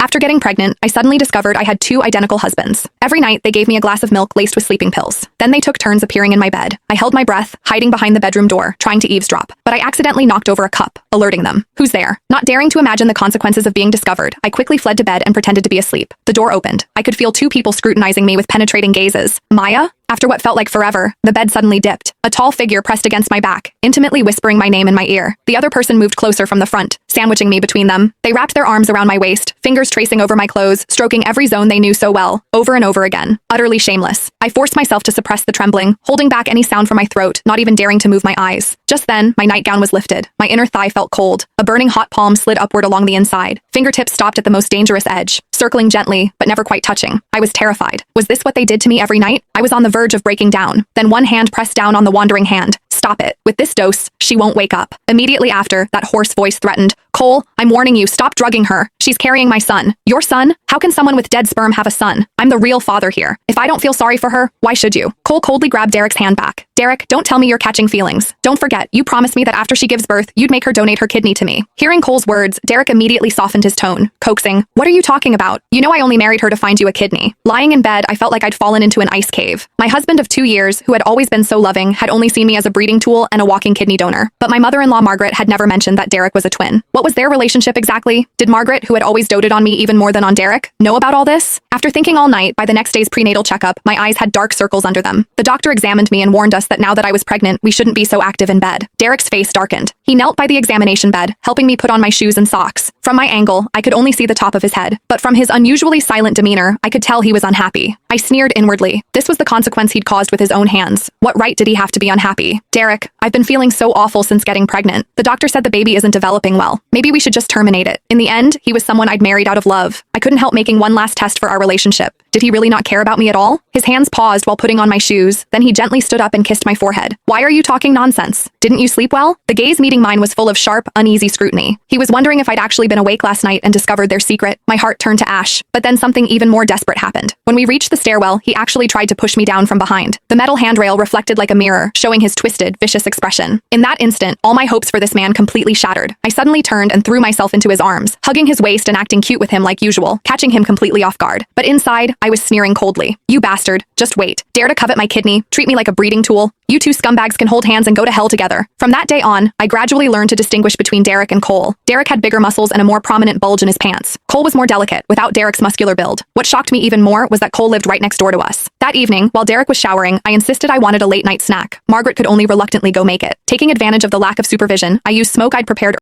After getting pregnant, I suddenly discovered I had two identical husbands. Every night, they gave me a glass of milk laced with sleeping pills. Then they took turns appearing in my bed. I held my breath, hiding behind the bedroom door, trying to eavesdrop. But I accidentally knocked over a cup, alerting them. Who's there? Not daring to imagine the consequences of being discovered, I quickly fled to bed and pretended to be asleep. The door opened. I could feel two people scrutinizing me with penetrating gazes. Maya? After what felt like forever, the bed suddenly dipped. A tall figure pressed against my back, intimately whispering my name in my ear. The other person moved closer from the front, sandwiching me between them. They wrapped their arms around my waist, fingers tracing over my clothes, stroking every zone they knew so well, over and over again. Utterly shameless. I forced myself to suppress the trembling, holding back any sound from my throat, not even daring to move my eyes. Just then, my nightgown was lifted. My inner thigh felt cold. A burning hot palm slid upward along the inside. Fingertips stopped at the most dangerous edge, circling gently, but never quite touching. I was terrified. Was this what they did to me every night? I was on the verge of breaking down. Then one hand pressed down on the wandering hand. Stop it. With this dose, she won't wake up. Immediately after, that hoarse voice threatened. Cole, I'm warning you, stop drugging her. She's carrying my son. Your son? How can someone with dead sperm have a son? I'm the real father here. If I don't feel sorry for her, why should you? Cole coldly grabbed Derek's hand back. Derek, don't tell me you're catching feelings. Don't forget, you promised me that after she gives birth, you'd make her donate her kidney to me. Hearing Cole's words, Derek immediately softened his tone, coaxing. What are you talking about? You know I only married her to find you a kidney. Lying in bed, I felt like I'd fallen into an ice cave. My husband of 2 years, who had always been so loving, had only seen me as a breeding tool and a walking kidney donor. But my mother-in-law Margaret had never mentioned that Derek was a twin. What was their relationship exactly? Did Margaret, who had always doted on me even more than on Derek, know about all this? After thinking all night, by the next day's prenatal checkup, my eyes had dark circles under them. The doctor examined me and warned us that now that I was pregnant, we shouldn't be so active in bed. Derek's face darkened. He knelt by the examination bed, helping me put on my shoes and socks. From my angle, I could only see the top of his head, but from his unusually silent demeanor, I could tell he was unhappy. I sneered inwardly. This was the consequence he'd caused with his own hands. What right did he have to be unhappy? Derek, I've been feeling so awful since getting pregnant. The doctor said the baby isn't developing well. Maybe we should just terminate it. In the end, he was someone I'd married out of love. I couldn't help making one last test for our relationship. Did he really not care about me at all? His hands paused while putting on my shoes, then he gently stood up and kissed my forehead. Why are you talking nonsense? Didn't you sleep well? The gaze meeting mine was full of sharp, uneasy scrutiny. He was wondering if I'd actually been awake last night and discovered their secret. My heart turned to ash. But then something even more desperate happened. When we reached the stairwell, he actually tried to push me down from behind. The metal handrail reflected like a mirror, showing his twisted, vicious expression. In that instant, all my hopes for this man completely shattered. I suddenly turned and threw myself into his arms, hugging his waist and acting cute with him like usual, catching him completely off guard. But inside, I was sneering coldly. You bastard. Just wait. Dare to covet my kidney, treat me like a breeding tool. You two scumbags can hold hands and go to hell together. From that day on, I gradually learned to distinguish between Derek and Cole. Derek had bigger muscles and a more prominent bulge in his pants. Cole was more delicate, without Derek's muscular build. What shocked me even more was that Cole lived right next door to us. That evening, while Derek was showering, I insisted I wanted a late-night snack. Margaret could only reluctantly go make it. Taking advantage of the lack of supervision, I used smoke I'd prepared